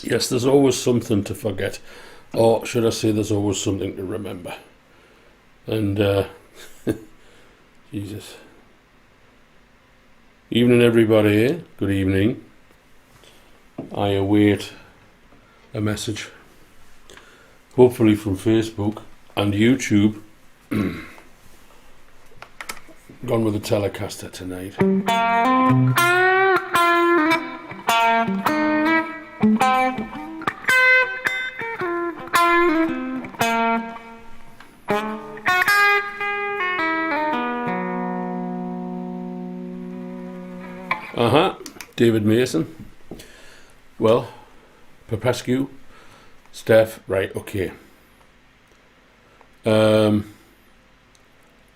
Yes, there's always something to forget. Or should I say there's always something to remember. And, Jesus. Evening, everybody. Good evening. I await a message, hopefully from Facebook and YouTube. Gone with the Telecaster tonight. David Mason. Well, Popescu, Steph, right, okay.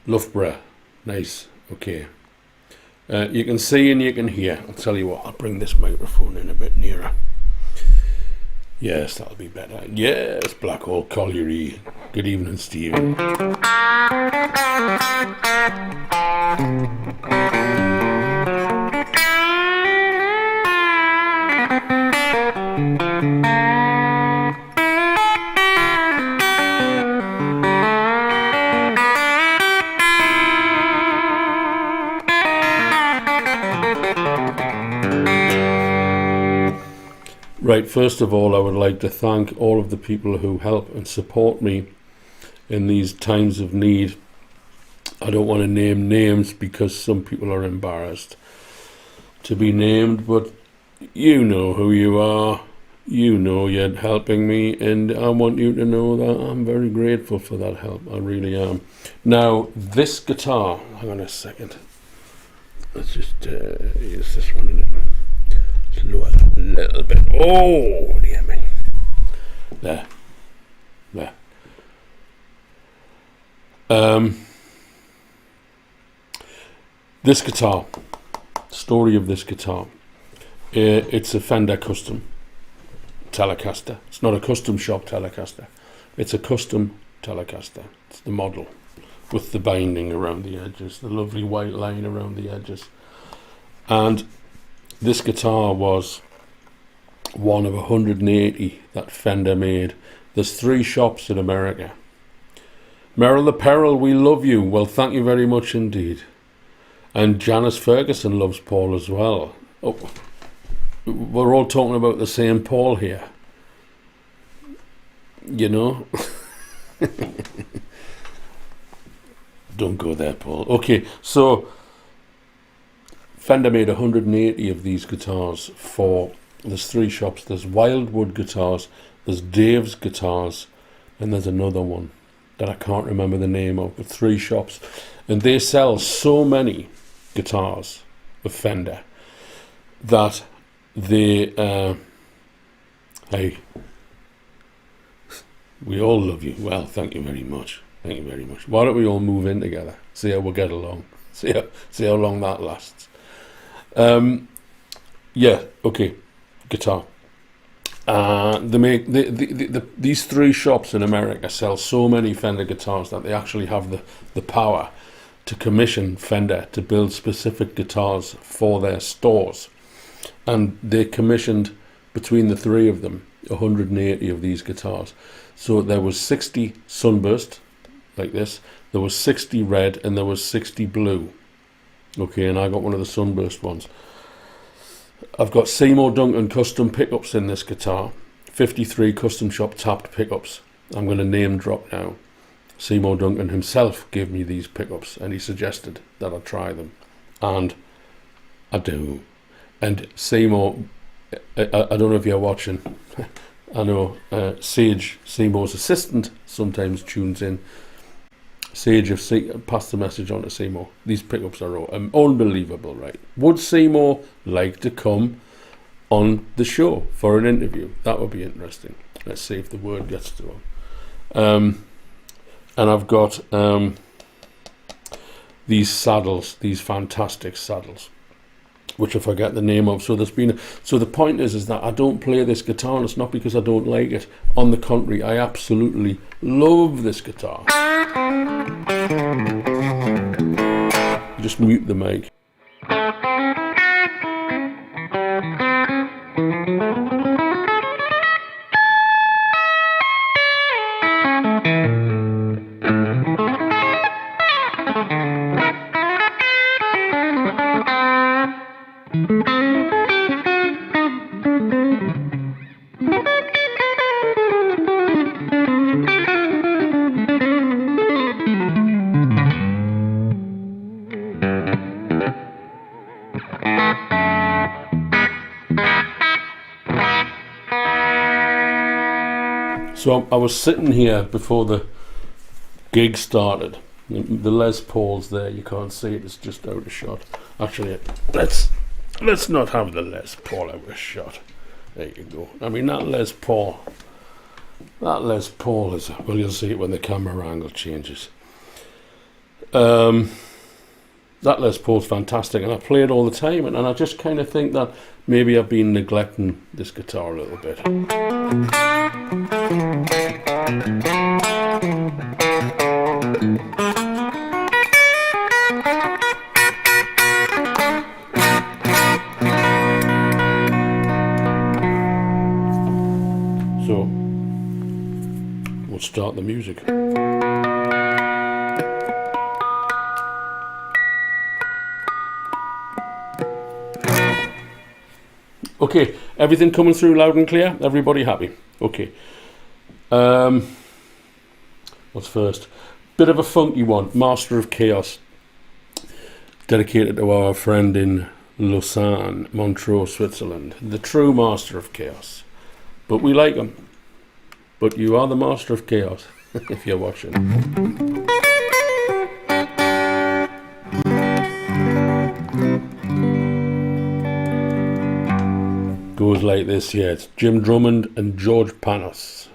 Loughborough, nice, okay. You can see and you can hear. I'll tell you what, I'll bring this microphone in a bit nearer. Yes, that'll be better. Yes, Blackhall Colliery. Good evening, Steve. Right, first of all, I would like to thank all of the people who help and support me in these times of need. I don't want to name names because some people are embarrassed to be named, but you know who you are. You know you're helping me, and I want you to know that I'm very grateful for that help. I really am. Now, this guitar, hang on a second. Let's just use this one in it. Lower that a little bit. Oh, dear me. There. This guitar, story of this guitar. It's a Fender custom Telecaster. It's not a custom shop Telecaster. It's a custom Telecaster. It's the model with the binding around the edges, the lovely white line around the edges. And this guitar was one of 180 that Fender made. There's 3 shops in America. Merrill the Peril, we love you. Well, thank you very much indeed. And Janice Ferguson loves Paul as well. Oh, we're all talking about the same Paul here. You know? Don't go there, Paul. Okay, so Fender made 180 of these guitars for, there's 3 shops. There's Wildwood Guitars, there's Dave's Guitars, and there's another one that I can't remember the name of, but 3 shops. And they sell so many guitars of Fender that they, hey, we all love you. Well, thank you very much. Thank you very much. Why don't we all move in together? See how we'll get along. See how long that lasts. Yeah, okay, guitar. They make these 3 shops in America sell so many Fender guitars that they actually have the power to commission Fender to build specific guitars for their stores. And they commissioned, between the 3 of them, 180 of these guitars. So there was 60 Sunburst, like this, there was 60 red, and there was 60 blue. Okay, and I got one of the Sunburst ones. I've got Seymour Duncan custom pickups in this guitar, 53 custom shop tapped pickups. I'm going to name drop now. Seymour Duncan himself gave me these pickups, and he suggested that I try them, and I do. And Seymour, I don't know if you're watching, I know Sage, Seymour's assistant, sometimes tunes in. Sage have passed the message on to Seymour. These pickups are unbelievable, right? Would Seymour like to come on the show for an interview? That would be interesting. Let's see if the word gets to him. And I've got these saddles, these fantastic saddles, which I forget the name of. So the point is that I don't play this guitar, and it's not because I don't like it. On the contrary, I absolutely love this guitar. Just mute the mic. So I was sitting here before the gig started. The Les Paul's there. You can't see it. It's just out of shot. Actually, let's not have the Les Paul out of shot. There you go. I mean, that Les Paul is, well, you'll see it when the camera angle changes. That Les Paul's fantastic, and I play it all the time, and I just kind of think that maybe I've been neglecting this guitar a little bit. So, we'll start the music. Okay, everything coming through loud and clear? Everybody happy? Okay. What's first? Bit of a funky one, Master of Chaos. Dedicated to our friend in Lausanne, Montreux, Switzerland. The true Master of Chaos. But we like him. But you are the Master of Chaos, if you're watching. Goes like this, yeah. It's Jim Drummond and George Panos.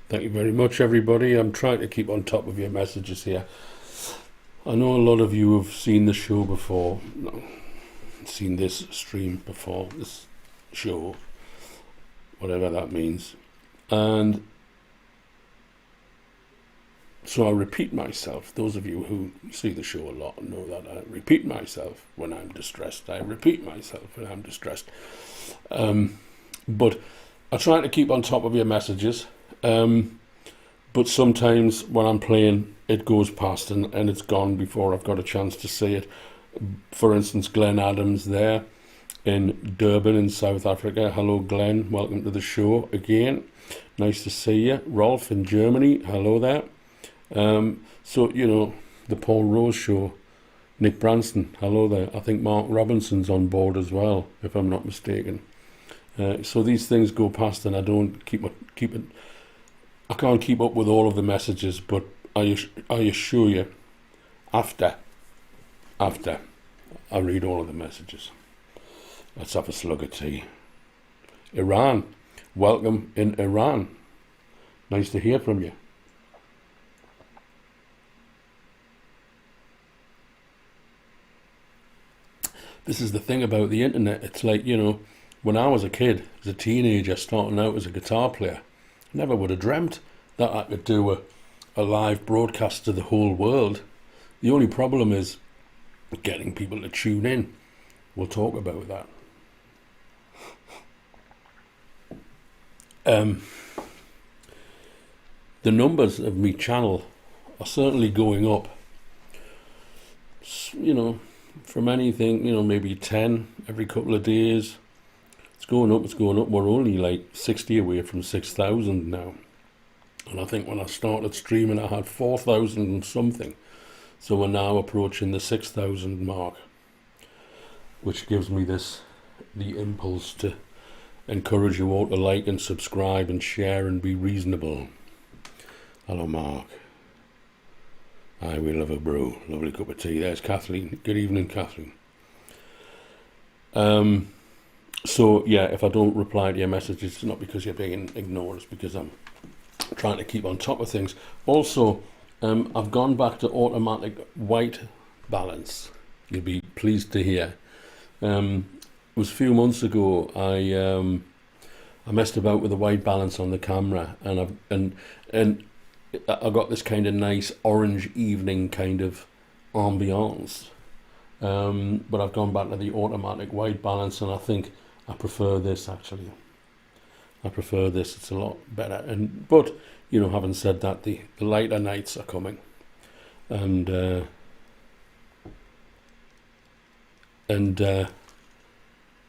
Thank you very much, everybody. I'm trying to keep on top of your messages here. I know a lot of you have seen the show before, seen this stream before, this show, whatever that means. And so I repeat myself. Those of you who see the show a lot know that I repeat myself when I'm distressed. I repeat myself when I'm distressed. But I try to keep on top of your messages. But sometimes when I'm playing, it goes past and it's gone before I've got a chance to see it. For instance, Glenn Adams there in Durban in South Africa. Hello, Glenn. Welcome to the show again. Nice to see you. Rolf in Germany. Hello there. So, you know, the Paul Rose show. Nick Branston. Hello there. I think Mark Robinson's on board as well, if I'm not mistaken. So these things go past and I don't keep it. I can't keep up with all of the messages, but I assure you, after I read all of the messages. Let's have a slug of tea. Iran, welcome in Iran. Nice to hear from you. This is the thing about the internet. It's like, you know, when I was a kid, as a teenager, starting out as a guitar player, I never would have dreamt that I could do a live broadcast to the whole world. The only problem is getting people to tune in. We'll talk about that. The numbers of my channel are certainly going up. You know, from anything, you know, maybe 10 every couple of days. It's going up, it's going up. We're only like 60 away from 6,000 now. And I think when I started streaming, I had 4,000 and something. So we're now approaching the 6,000 mark, which gives me the impulse to encourage you all to like and subscribe and share and be reasonable. Hello, Mark. Aye, we love a brew. Lovely cup of tea. There's Kathleen. Good evening, Kathleen. So, yeah, if I don't reply to your messages, it's not because you're being ignored. It's because I'm trying to keep on top of things. Also, I've gone back to automatic white balance. You'll be pleased to hear. It was a few months ago. I messed about with the white balance on the camera, and I got this kind of nice orange evening kind of ambiance. But I've gone back to the automatic white balance, and I think I prefer this actually. I prefer this. It's a lot better. But you know, having said that, the lighter nights are coming, and I'll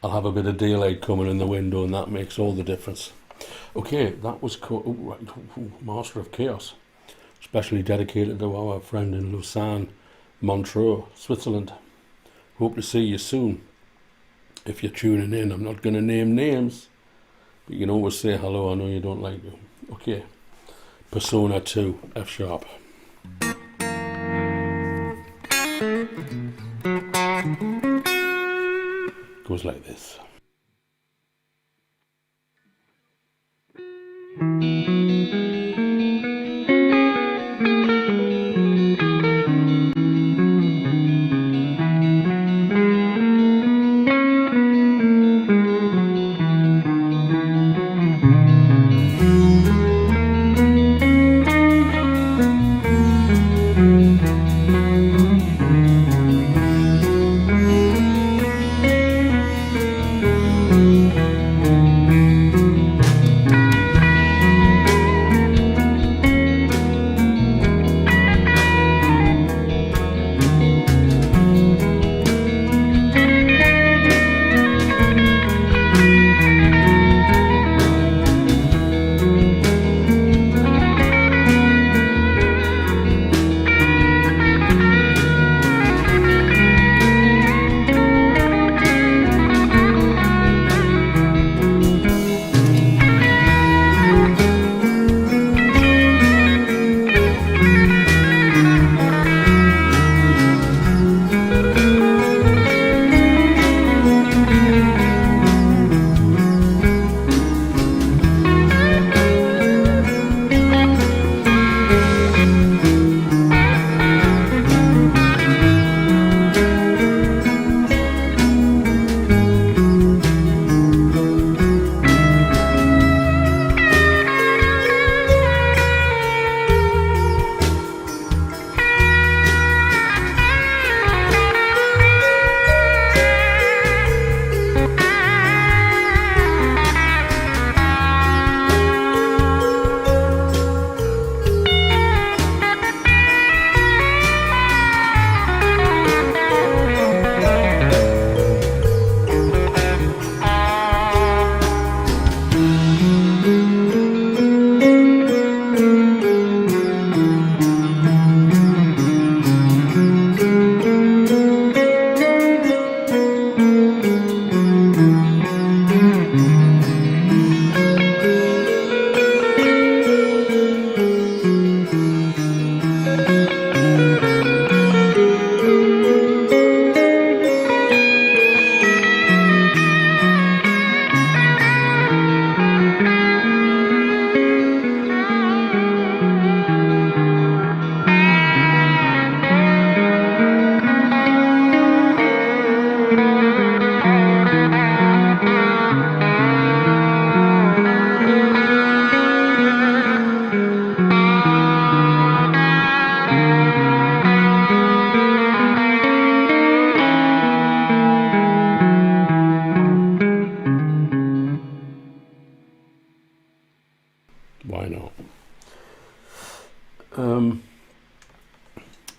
have a bit of daylight coming in the window, and that makes all the difference. Okay, that was Master of Chaos, especially dedicated to our friend in Lausanne, Montreux, Switzerland. Hope to see you soon. If you're tuning in, I'm not going to name names, but you can always say hello. I know you don't like me. Okay, Persona 2, F sharp. Goes like this.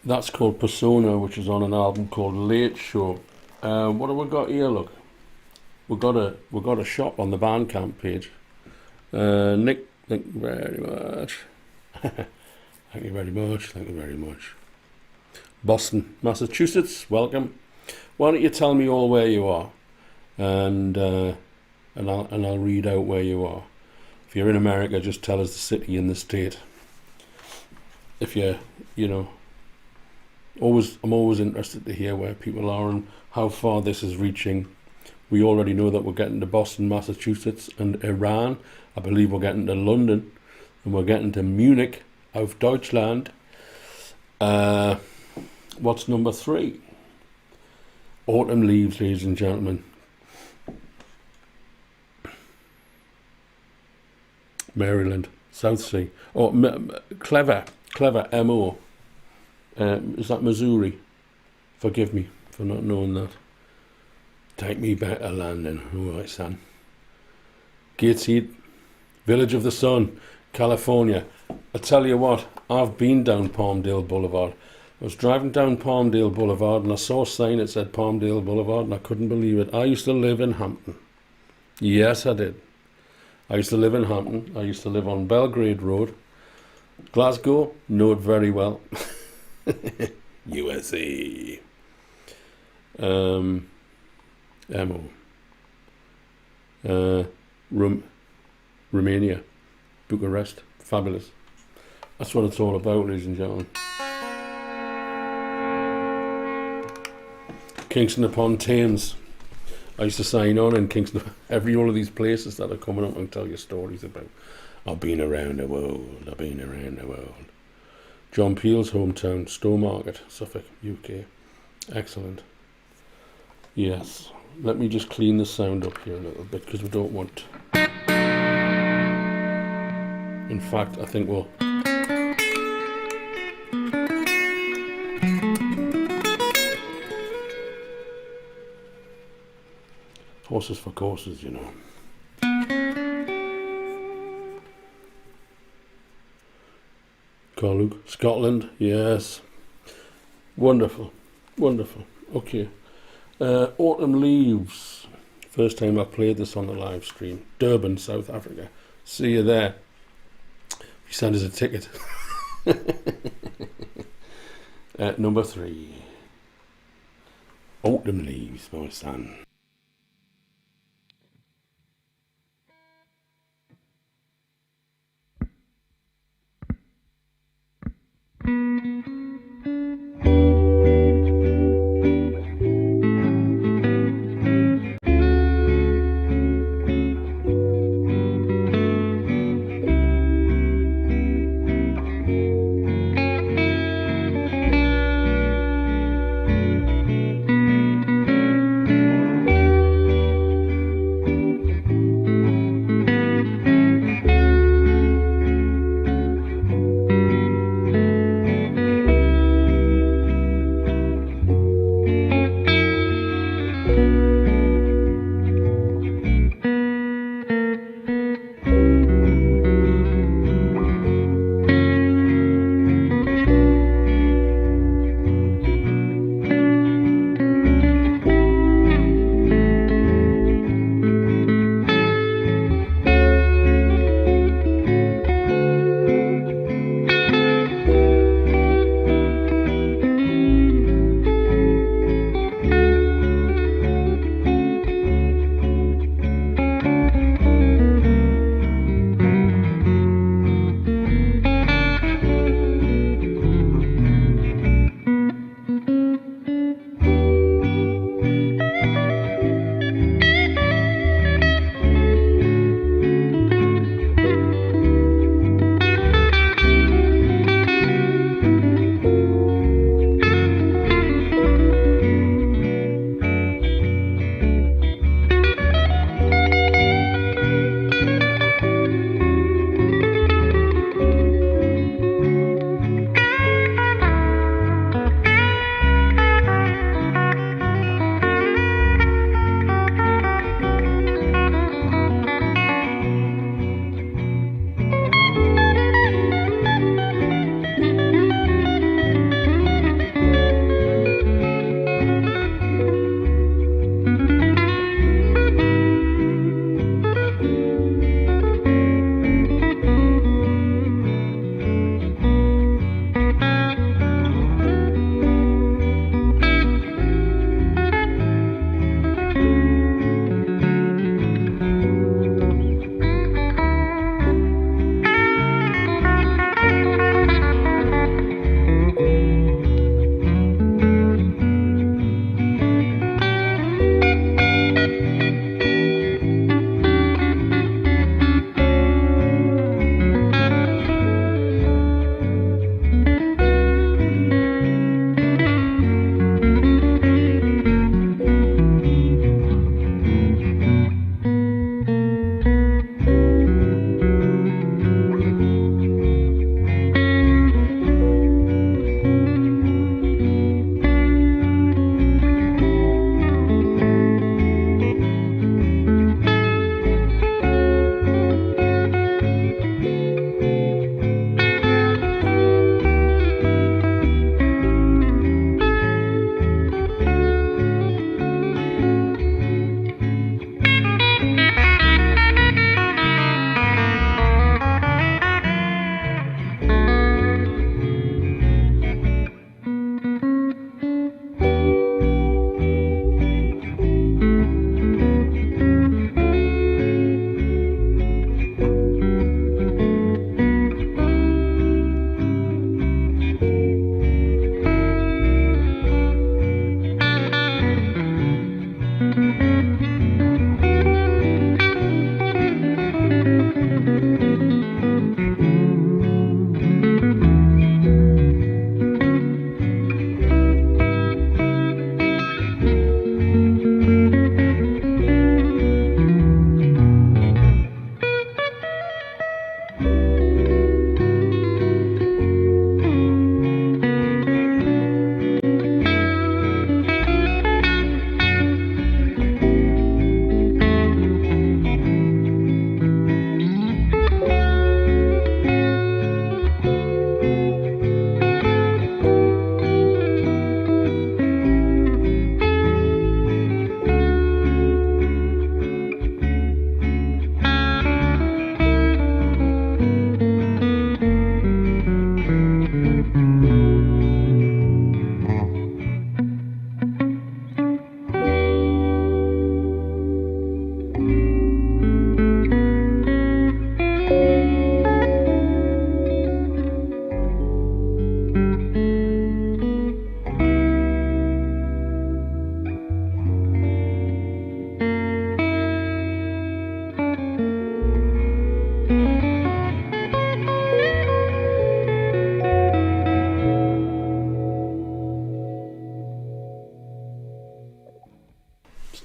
That's called Persona, which is on an album called Late Show. What have we got here? Look, we've got a shop on the Bandcamp page. Nick, thank you very much. Thank you very much. Thank you very much. Boston, Massachusetts, welcome. Why don't you tell me all where you are, and I'll read out where you are. If you're in America, just tell us the city and the state. If you're, I'm always interested to hear where people are and how far this is reaching. We already know that we're getting to Boston, Massachusetts, and Iran. I believe we're getting to London, and we're getting to Munich, auf Deutschland. What's number 3? Autumn Leaves, ladies and gentlemen. Maryland, South Sea. Oh, clever, M.O. Is that Missouri? Forgive me for not knowing that. Take me back to London. All right, son. Gateshead, Village of the Sun, California. I tell you what, I've been down Palmdale Boulevard. I was driving down Palmdale Boulevard and I saw a sign that said Palmdale Boulevard and I couldn't believe it. I used to live in Hampton. Yes, I did. I used to live in Hampton. I used to live on Belgrade Road. Glasgow, know it very well. USA. Romania. Bucharest. Fabulous. That's what it's all about, ladies and gentlemen. Kingston upon Thames. I used to sign on in Kingston. All of these places that are coming up and tell you stories about. I've been around the world. John Peel's hometown, Stowmarket, Suffolk, UK. Excellent. Yes. Let me just clean the sound up here a little bit because we don't want... In fact, I think we'll... Horses for courses, you know. Carluke, Scotland, yes. Wonderful. Okay. Autumn Leaves. First time I played this on the live stream. Durban, South Africa. See you there. You send us a ticket. Number 3. Autumn Leaves, my son.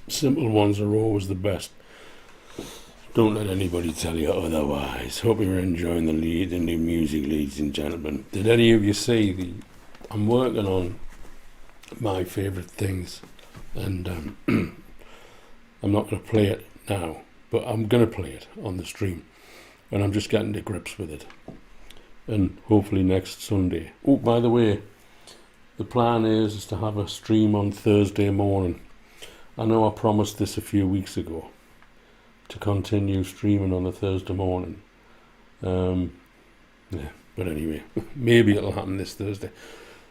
Simple ones are always the best. Don't let anybody tell you otherwise. Hope you're enjoying the new music, ladies and gentlemen. Did any of you see I'm working on my favourite things, and I'm not going to play it now, but I'm going to play it on the stream, and I'm just getting to grips with it. And hopefully next Sunday. Oh, by the way, the plan is to have a stream on Thursday morning. I know I promised this a few weeks ago, to continue streaming on a Thursday morning. Yeah, but anyway, maybe it'll happen this Thursday.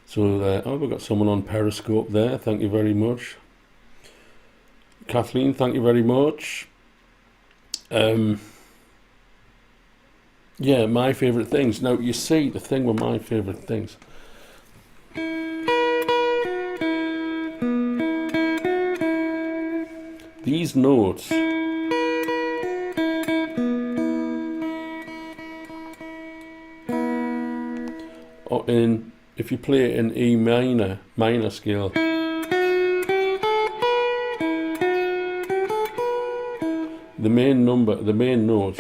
So, we've got someone on Periscope there. Thank you very much. Kathleen, thank you very much. Yeah, my favourite things. Now, you see, the thing with my favourite things, these notes are in, if you play it in E minor scale, the main notes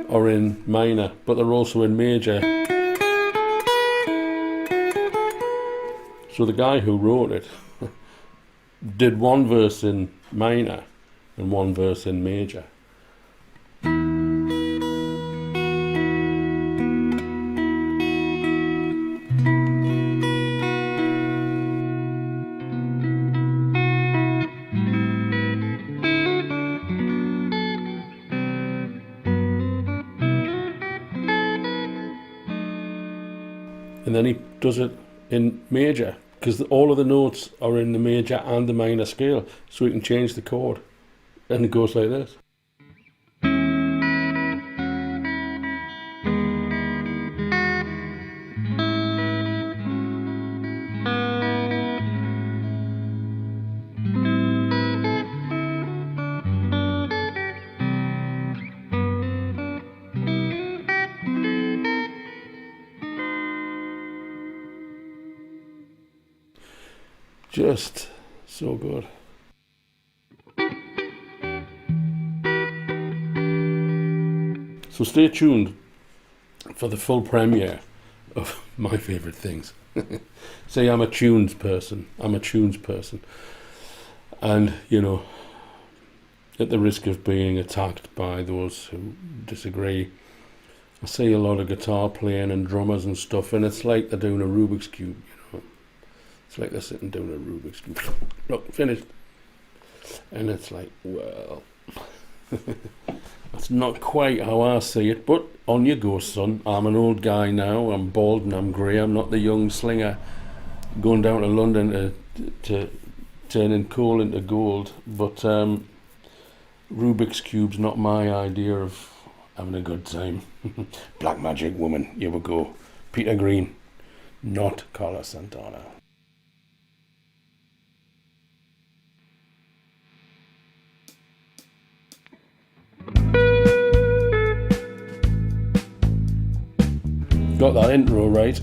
are in minor, but they're also in major. So the guy who wrote it did one verse in minor and one verse in major. And then he does it in major, because all of the notes are in the major and the minor scale, so he can change the chord, and it goes like this. Just so good. So stay tuned for the full premiere of my favourite things. See, I'm a tunes person. And, you know, at the risk of being attacked by those who disagree, I see a lot of guitar playing and drummers and stuff, and it's like they're doing a Rubik's Cube. It's like they're sitting doing a Rubik's Cube. Look, finished. And it's like, well, that's not quite how I see it, but on you go, son. I'm an old guy now. I'm bald and I'm grey. I'm not the young slinger going down to London to turning coal into gold. But Rubik's Cube's not my idea of having a good time. Black Magic Woman, here we go. Peter Green, not Carlos Santana. Got that intro right.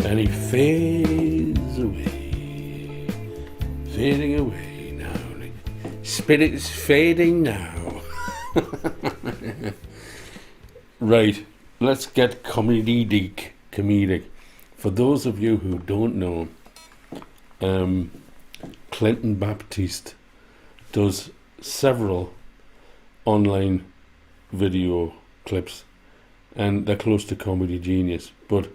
and he fades away, fading away now. Spirit's fading now. Right, let's get comedic. For those of you who don't know, Clinton Baptiste does several online video clips, and they're close to Comedy Genius. But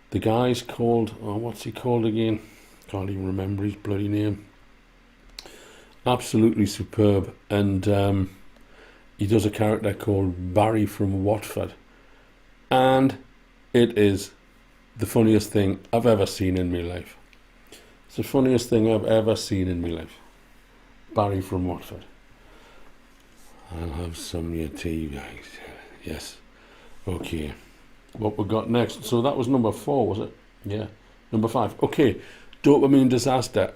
the guy's called, oh, what's he called again? Can't even remember his bloody name. Absolutely superb, and he does a character called Barry from Watford, and it is the funniest thing I've ever seen in my life. It's the funniest thing I've ever seen in my life. Barry from Watford. I'll have some of your tea, guys. Yes. Okay. What we got next? So that was number 4, was it? Yeah. Number 5. Okay. Dopamine Disaster.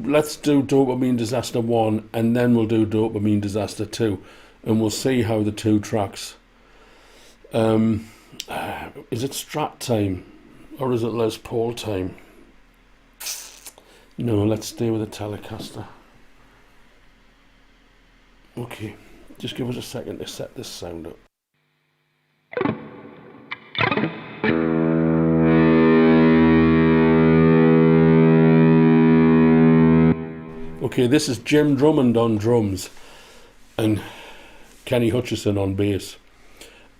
Let's do Dopamine Disaster 1, and then we'll do Dopamine Disaster 2, and we'll see how the 2 tracks. Is it Strat time, or is it Les Paul time? No, let's stay with the Telecaster. Okay, just give us a second to set this sound up. Okay, this is Jim Drummond on drums, and Kenny Hutchison on bass,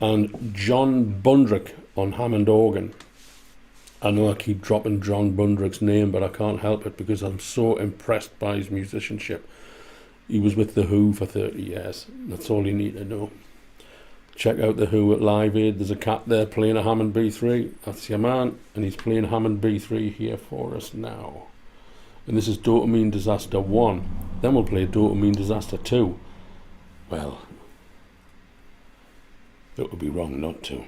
and John Bundrick on Hammond organ. I know I keep dropping John Bundrick's name, but I can't help it because I'm so impressed by his musicianship. He was with The Who for 30 years. That's all you need to know. Check out The Who at Live Aid. There's a cat there playing a Hammond B3. That's your man, and he's playing Hammond B3 here for us now. And this is Dopamine Disaster 1. Then we'll play Dopamine Disaster 2. Well, it would be wrong not to.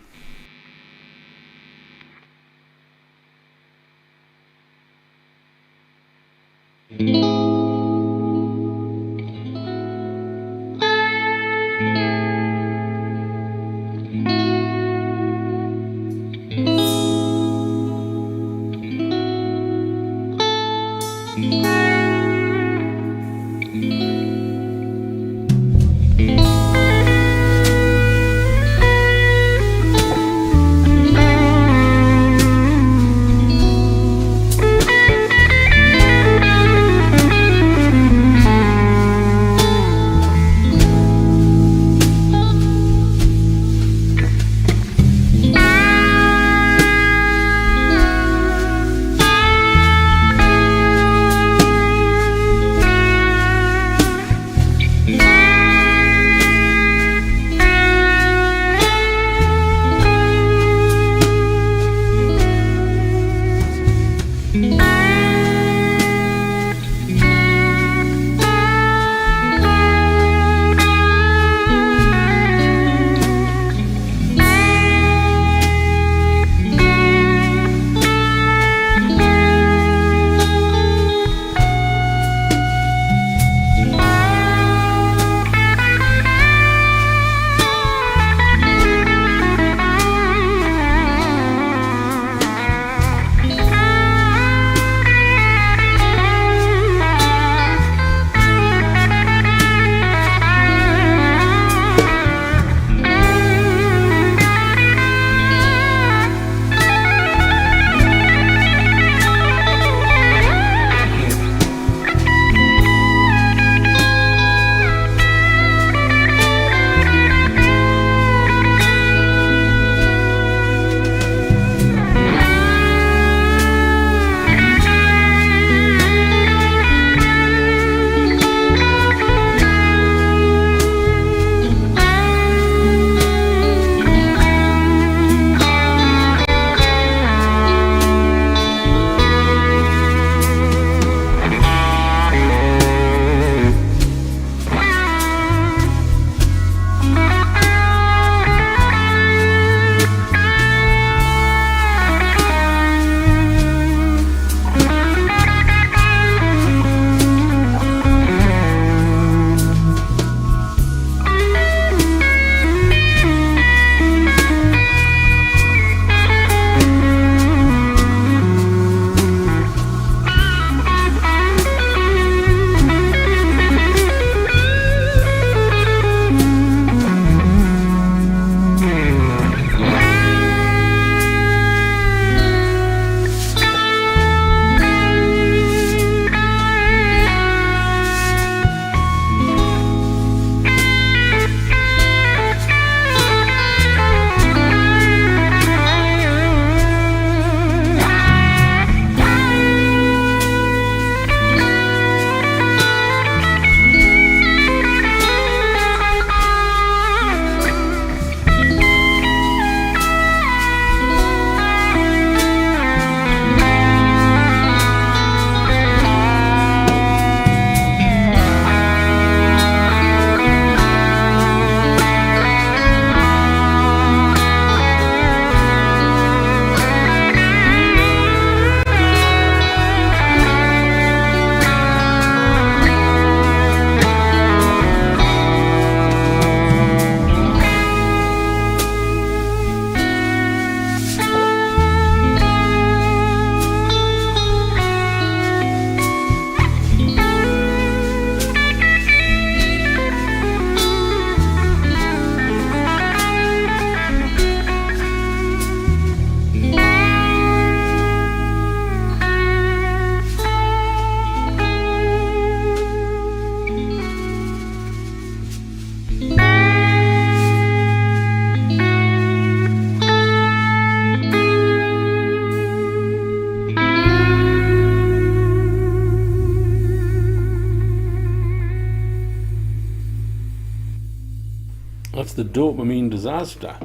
Dopamine Disaster,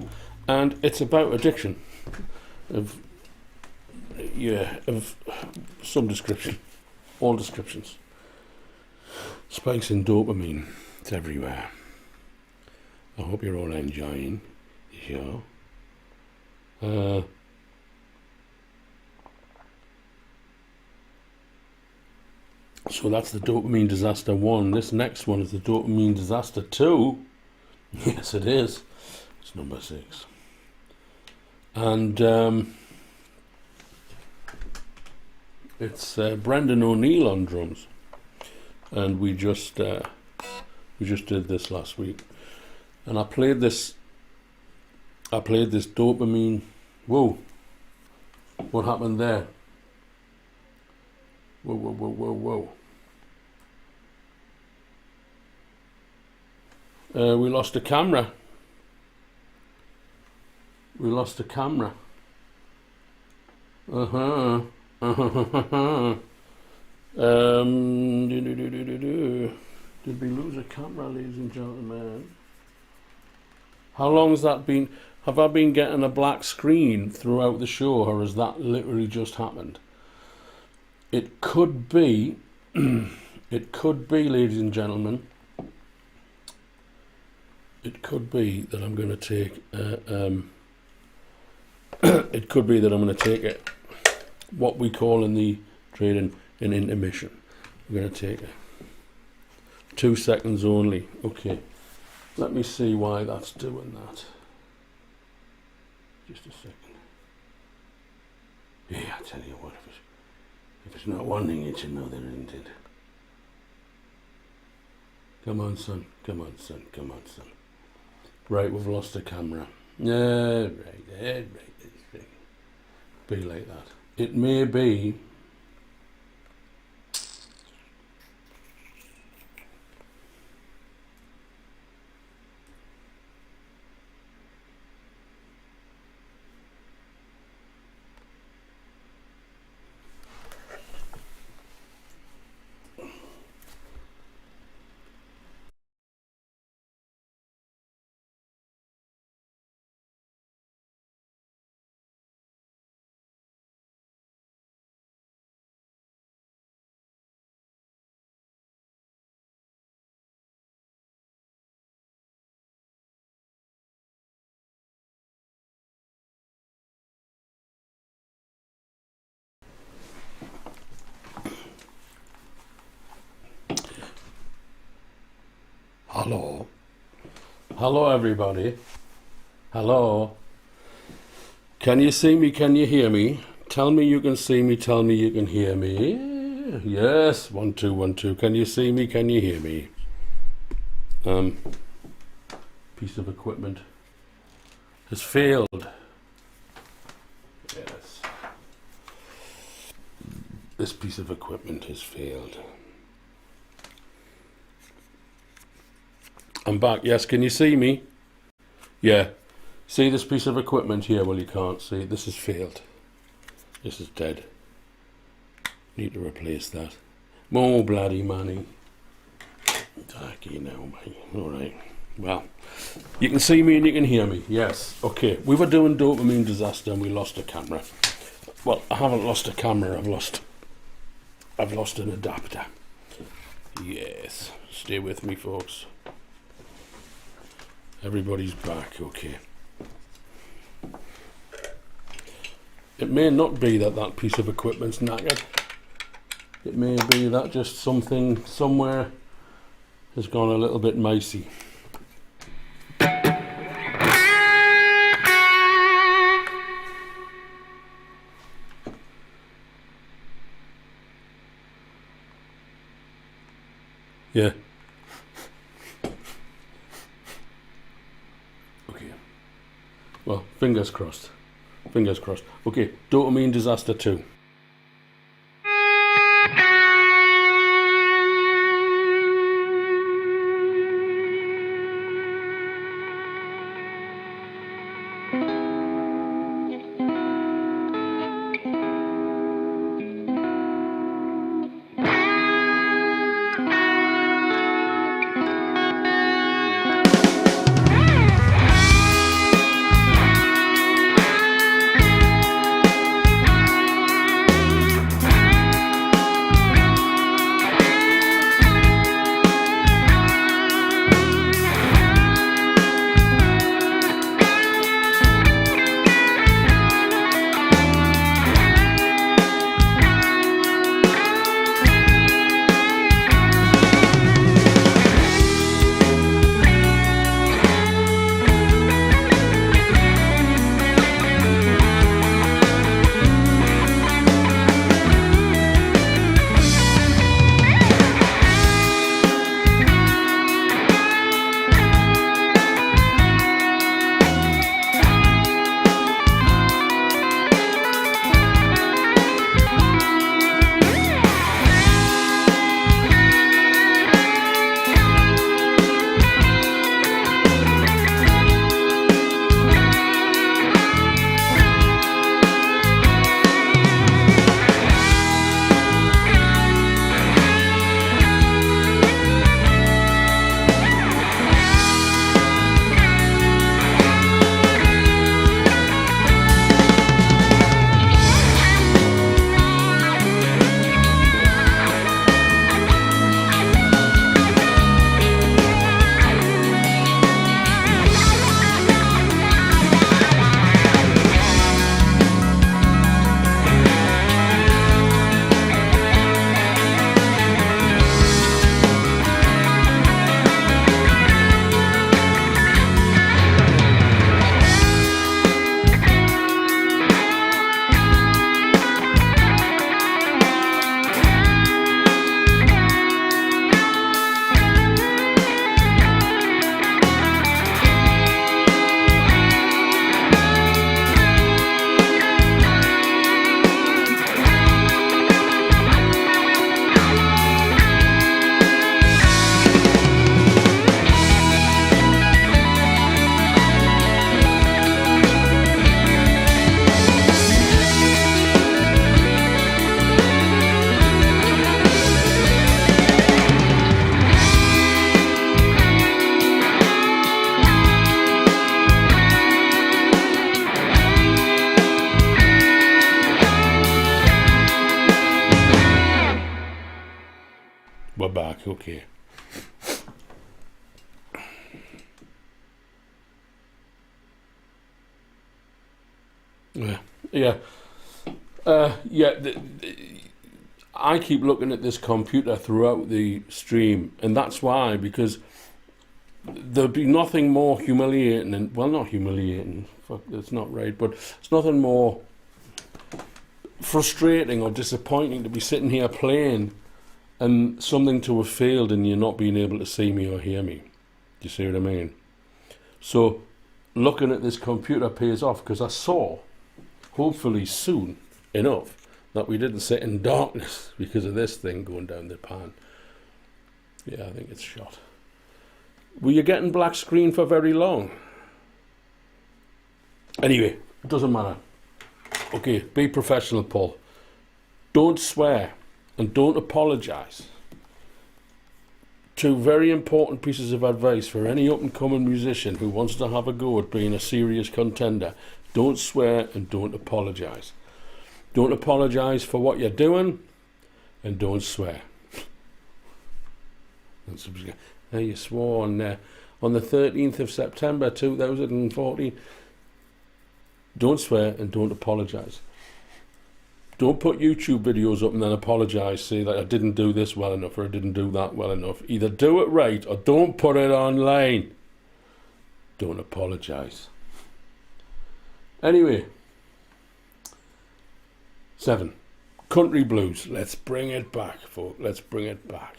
and it's about addiction of some description, all descriptions. Spikes in dopamine, it's everywhere. I hope you're all enjoying the show. So that's the Dopamine Disaster 1. This next one is the Dopamine Disaster 2. Yes, it is. It's number 6. And it's Brendan O'Neill on drums. And we just did this last week. And I played this Dopamine. Whoa. What happened there? Whoa. We lost a camera. Did we lose a camera, ladies and gentlemen? How long has that been? Have I been getting a black screen throughout the show, or has that literally just happened? It could be, ladies and gentlemen, it could be that I'm going to take, what we call in the trading an intermission. We're going to take it 2 seconds only. Okay, let me see why that's doing that. Just a second. Yeah, I tell you what, if it's not one thing, it's another, isn't it? Come on, son. Right, we've lost the camera. Right. Be like that. It may be. Hello everybody. Hello. Can you see me? Can you hear me? Tell me you can see me. Tell me you can hear me. Yes. 1 2 1 2. Can you see me? Can you hear me? Piece of equipment has failed. Yes. This piece of equipment has failed. I'm back. Yes, can you see me? Yeah. See this piece of equipment here? Well, you can't see it. This has failed. This is dead. Need to replace that. More bloody money. Darky now, mate. Alright. Well, you can see me and you can hear me. Yes. Okay. We were doing Dopamine Disaster and we lost a camera. Well, I haven't lost a camera. I've lost an adapter. Yes. Stay with me, folks. Everybody's back, okay. It may not be that piece of equipment's knackered. It may be that just something somewhere has gone a little bit micey. Yeah. Well, fingers crossed. Fingers crossed. Okay, Dopamine Disaster 2. we're back. Okay. Yeah. I keep looking at this computer throughout the stream, and that's why, because there'd be nothing more humiliating, and well, not humiliating, fuck, that's not right, but it's nothing more frustrating or disappointing to be sitting here playing and something to have failed and you're not being able to see me or hear me. Do you see what I mean? So looking at this computer pays off, because I saw, hopefully soon enough, that we didn't sit in darkness because of this thing going down the pan. Yeah, I think it's shot. Were you getting black screen for very long? Anyway, it doesn't matter. Okay, be professional, Paul. Don't swear and don't apologise. Two very important pieces of advice for any up-and-coming musician who wants to have a go at being a serious contender. Don't swear and don't apologise. Don't apologise for what you're doing, and don't swear. Now you swore on the 13th of September 2014. Don't swear and don't apologise. Don't put YouTube videos up and then apologise, say that I didn't do this well enough or I didn't do that well enough. Either do it right or don't put it online. Don't apologise. Anyway, 7. Country blues. Let's bring it back, folks. Let's bring it back.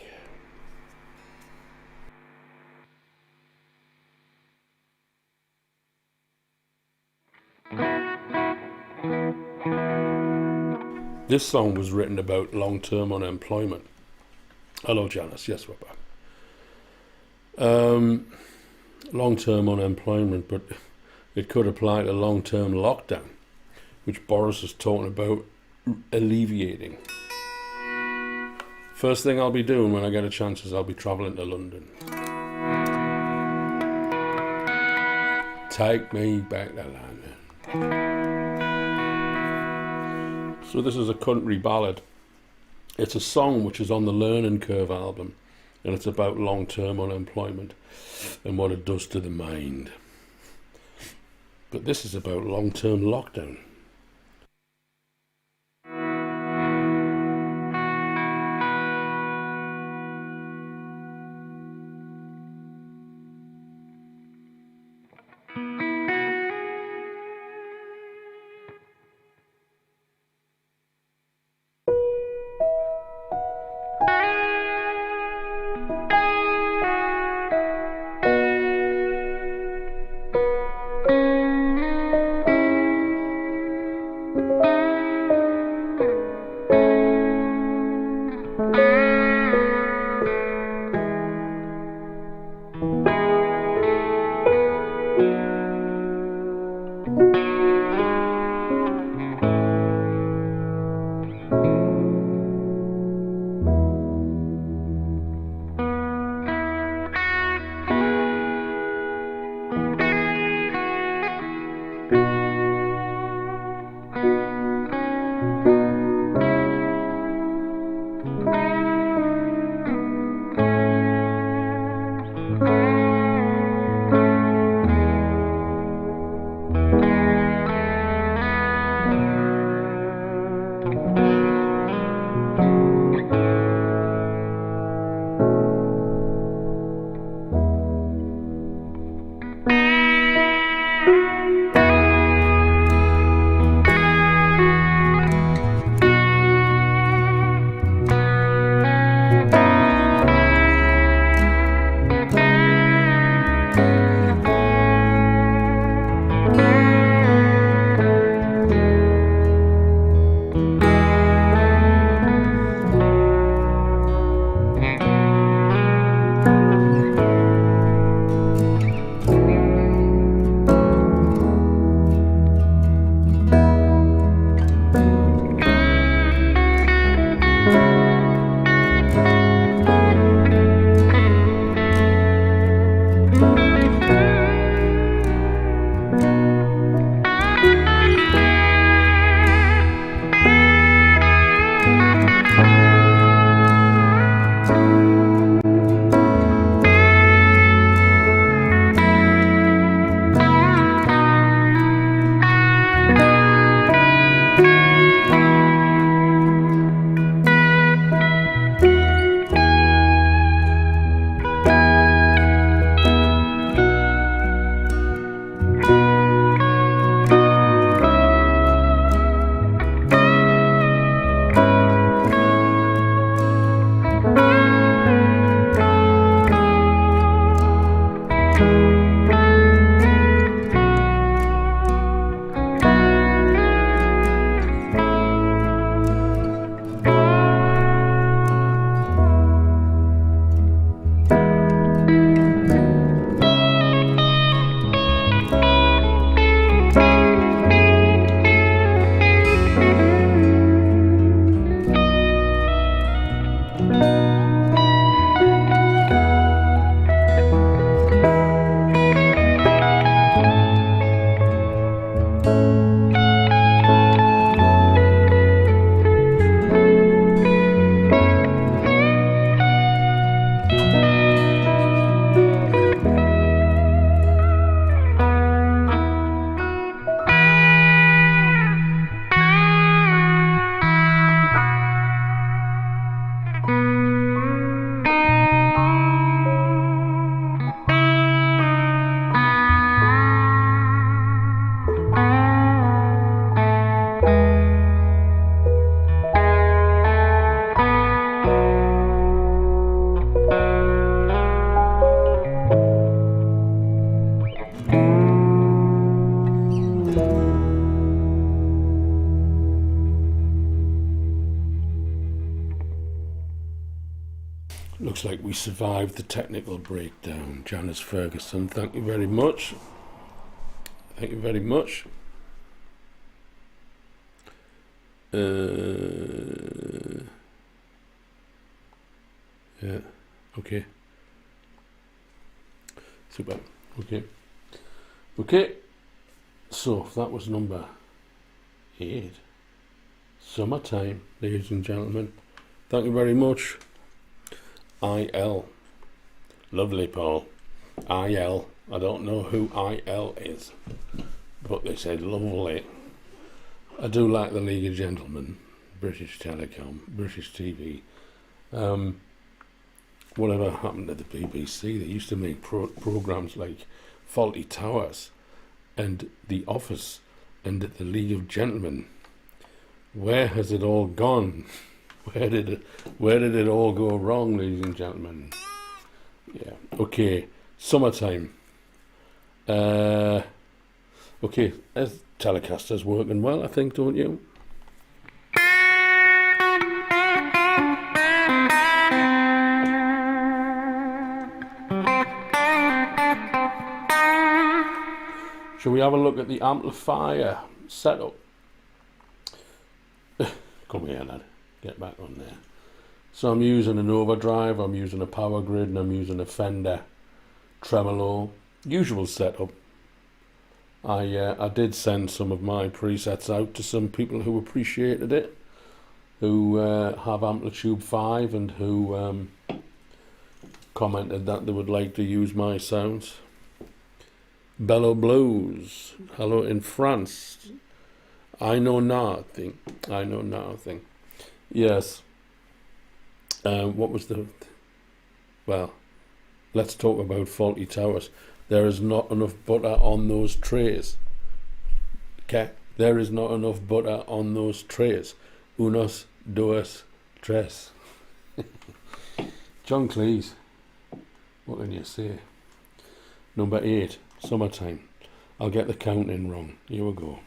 This song was written about long-term unemployment. Hello, Janice. Yes, we're back. Long-term unemployment, but it could apply to long-term lockdown, which Boris is talking about alleviating. First thing I'll be doing when I get a chance is I'll be travelling to London. Take me back to London. So this is a country ballad. It's a song which is on the Learning Curve album, and it's about long-term unemployment and what it does to the mind. But this is about long-term lockdown. Looks like we survived the technical breakdown. Janice Ferguson, thank you very much. Thank you very much. Yeah, okay. Super. Okay. Okay. So that was number 8. Summertime, ladies and gentlemen. Thank you very much. IL. Lovely, Paul. IL. I don't know who IL is, but they said lovely. I do like the League of Gentlemen, British Telecom, British TV. Whatever happened to the BBC? They used to make programs like Faulty Towers and The Office and The League of Gentlemen. Where has it all gone? Where did it all go wrong, ladies and gentlemen? Yeah. Okay. Summertime. Okay. Telecaster's working well, I think, don't you? Shall we have a look at the amplifier setup? Come here, lad. Get back on there. So I'm using an overdrive, I'm using a power grid, and I'm using a Fender tremolo. Usual setup. I did send some of my presets out to some people who appreciated it, who have Amplitube 5 and who commented that they would like to use my sounds. Bellow Blues, hello in France. I know nothing. I know nothing. Yes. What was the... Well, let's talk about Faulty Towers. There is not enough butter on those trays. Okay? There is not enough butter on those trays. Unos, dos, tres. John Cleese. What can you say? Number 8. Summertime. I'll get the counting wrong. Here we go.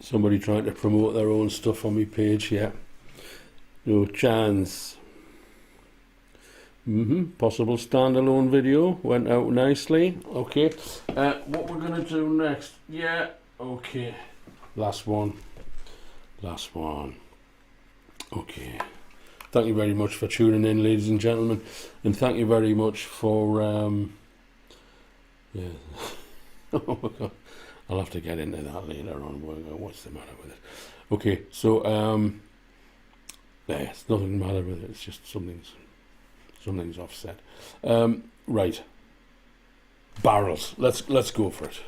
Somebody trying to promote their own stuff on my page here. No chance. Possible standalone video. Went out nicely. Okay. What we're going to do next. Yeah. Okay. Last one. Okay. Thank you very much for tuning in, ladies and gentlemen. And thank you very much for... yeah. Oh my God. I'll have to get into that later on. What's the matter with it? Okay, so there's nothing matter with it. It's just something's offset. Right, barrels. Let's go for it.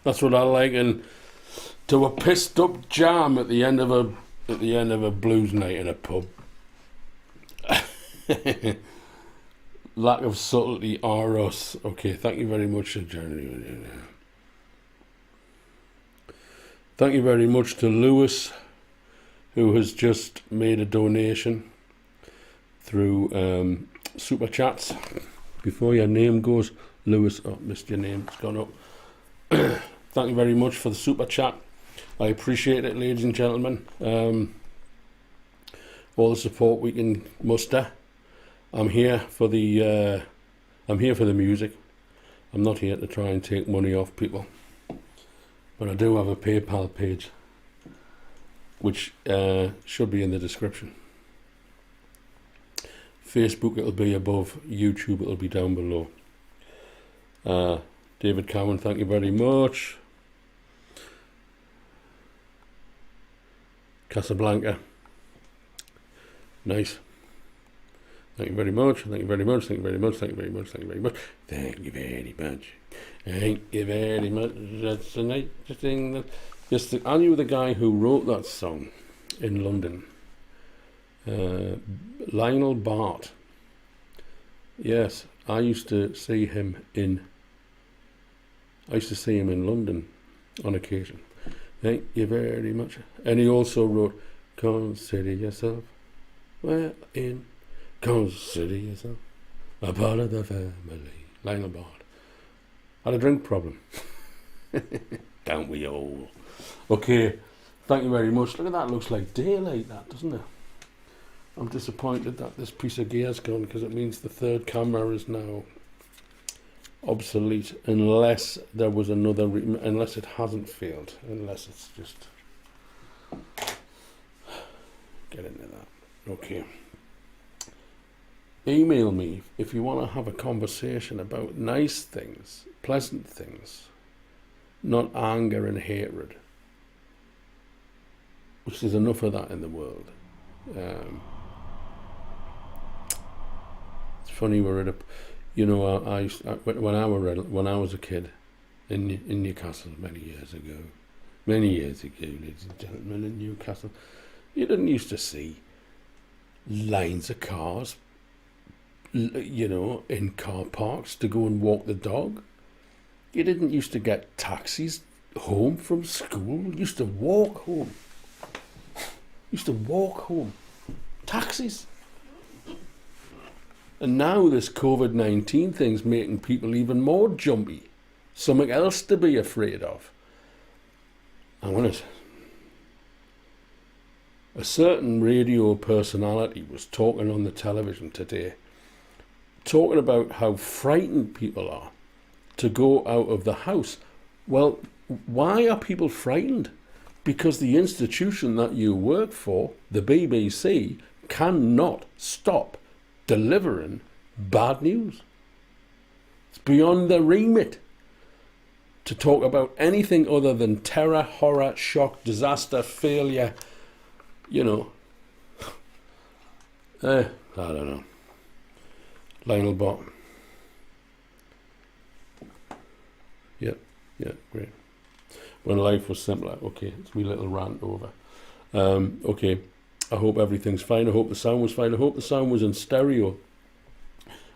That's what I like. And to a pissed up jam at the end of a blues night in a pub. Lack of subtlety are us. Okay, thank you very much, Jeremy. Thank you very much to Lewis, who has just made a donation through Super Chats. Before your name goes, Lewis, oh, missed your name, it's gone up. Thank you very much for the Super Chat. I appreciate it, ladies and gentlemen. All the support we can muster. I'm here for the music. I'm not here to try and take money off people. But I do have a PayPal page, which should be in the description. Facebook, it'll be above. YouTube, it'll be down below. David Cowan, thank you very much. Casablanca, nice. Thank you very much. Thank you very much. Thank you very much. Thank you very much. Thank you very much. Thank you very much. Thank you very much. That's a nice thing. That yes, I knew the guy who wrote that song in London. Lionel Bart. Yes, I used to see him in London on occasion. Thank you very much. And he also wrote, "Consider yourself well in. Consider yourself a part of the family." Lionel Bart. Had a drink problem. Don't we all? Okay, thank you very much. Look at that, looks like daylight, that, doesn't it? I'm disappointed that this piece of gear's gone, because it means the third camera is now obsolete, unless there was another, unless it hasn't failed, unless it's just... Get into that. Okay. Email me if you want to have a conversation about nice things, pleasant things, not anger and hatred, which there's enough of that in the world. It's funny, we're at a, you know, when I was a kid in Newcastle many years ago, ladies and gentlemen, in Newcastle, you didn't used to see lines of cars, you know, in car parks to go and walk the dog. You didn't used to get taxis home from school. You used to walk home. Taxis. And now this COVID-19 thing's making people even more jumpy. Something else to be afraid of. I'm honest. A certain radio personality was talking on the television today, talking about how frightened people are to go out of the house. Well, why are people frightened? Because the institution that you work for, the BBC, cannot stop delivering bad news. It's beyond their remit to talk about anything other than terror, horror, shock, disaster, failure, you know. I don't know. Lionel Bot. Yeah, great. When life was simpler. Okay, it's my little rant over. Okay, I hope everything's fine. I hope the sound was fine. I hope the sound was in stereo.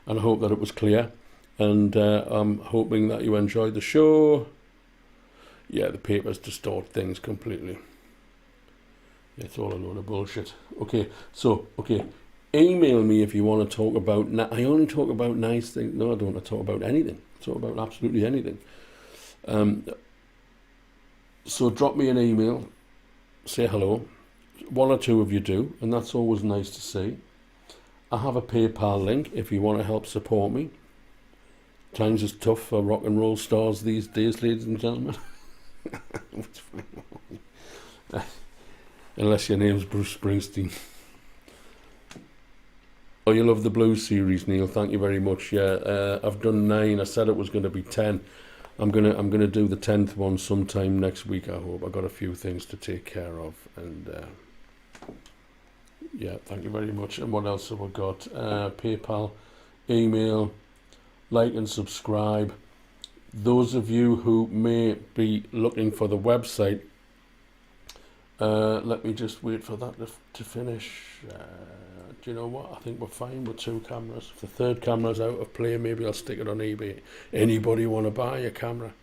And I hope that it was clear. And I'm hoping that you enjoyed the show. Yeah, the papers distort things completely. It's all a load of bullshit. Okay, email me if you want to talk about... I only talk about nice things. No, I don't want to talk about anything. I talk about absolutely anything. So drop me an email. Say hello. One or two of you do, and that's always nice to see. I have a PayPal link if you want to help support me. Times is tough for rock and roll stars these days, ladies and gentlemen. Unless your name's Bruce Springsteen. Oh, you love the blues series, Neil. Thank you very much. Yeah, I've done 9. I said it was going to be 10. I'm gonna do the 10th one sometime next week. I hope. I've got a few things to take care of, and yeah, thank you very much. And what else have we got? PayPal, email, like and subscribe. those of you who may be looking for the website, let me just wait for that to finish. Do you know what? I think we're fine with 2 cameras. If the third camera's out of play, maybe I'll stick it on eBay. Anybody want to buy a camera?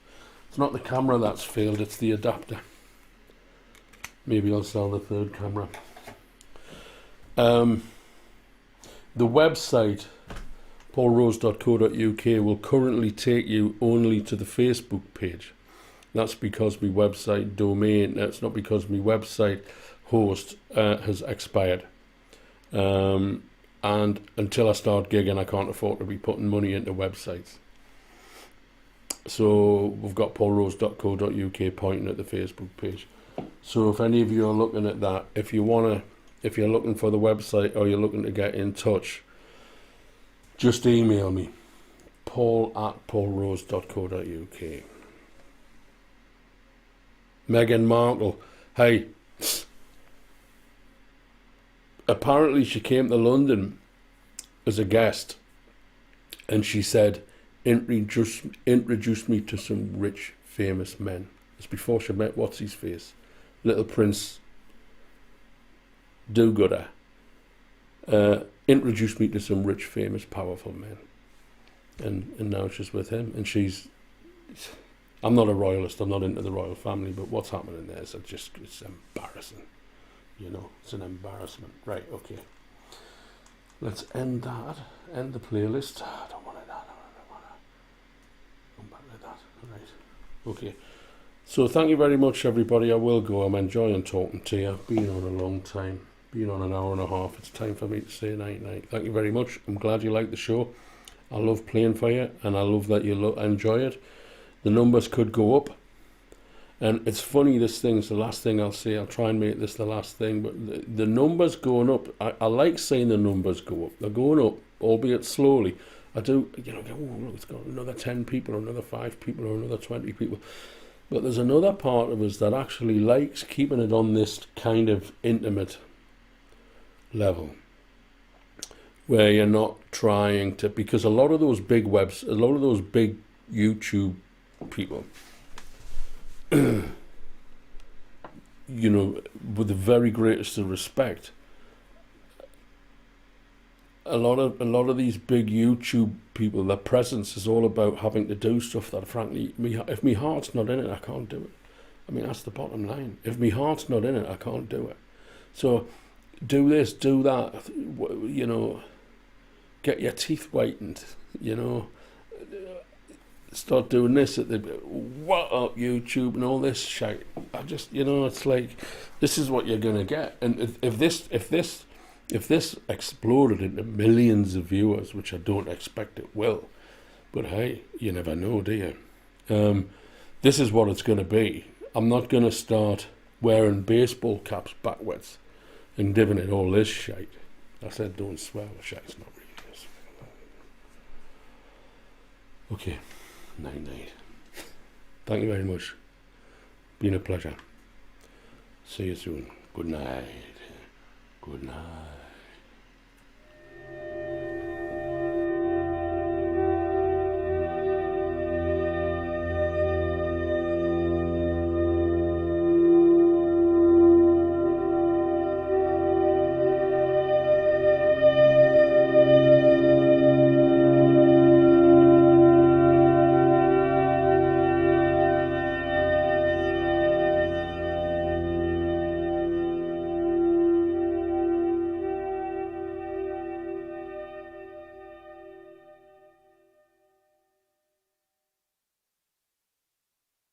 It's not the camera that's failed, it's the adapter. Maybe I'll sell the third camera. The website, paulrose.co.uk, will currently take you only to the Facebook page. That's because my website domain, that's not because my website host has expired. And until I start gigging, I can't afford to be putting money into websites. So we've got paulrose.co.uk pointing at the Facebook page. So if any of you are looking at that, if you're looking for the website or you're looking to get in touch, just email me, paul@paulrose.co.uk. Meghan Markle, hey, apparently she came to London as a guest and she said, introduce me to some rich, famous men. It's before she met what's his face, Little Prince do-gooder. Introduced me to some rich, famous, powerful men. And now she's with him. And I'm not a royalist, I'm not into the royal family, but what's happening there is it's embarrassing. You know, it's an embarrassment. Right, okay. Let's end that. End the playlist. I don't want to come back like that. All right. Okay. So thank you very much, everybody. I will go. I'm enjoying talking to you. I've been on a long time. Been on an hour and a half. It's time for me to say night-night. Thank you very much. I'm glad you liked the show. I love playing for you, and I love that you enjoy it. The numbers could go up. And it's funny, this thing's the last thing I'll say. I'll try and make this the last thing. But the numbers going up, I like saying the numbers go up. They're going up, albeit slowly. I do, oh, look, it's got another 10 people, or another 5 people, or another 20 people. But there's another part of us that actually likes keeping it on this kind of intimate level, where you're not trying to, because a lot of those big YouTube people, with the very greatest of respect, a lot of these big YouTube people, their presence is all about having to do stuff that, frankly, if my heart's not in it, I can't do it. I mean, that's the bottom line. If my heart's not in it, I can't do it. So do this, do that, get your teeth whitened, start doing this at the what up YouTube and all this shit. I just, it's like, this is what you're gonna get. And if this exploded into millions of viewers, which I don't expect it will, but hey, you never know, do you? This is what it's gonna be. I'm not gonna start wearing baseball caps backwards and giving it all this shite. I said don't swear, but shite's not really this. Okay. Night-night. Thank you very much. Been a pleasure. See you soon. Good night. Good night.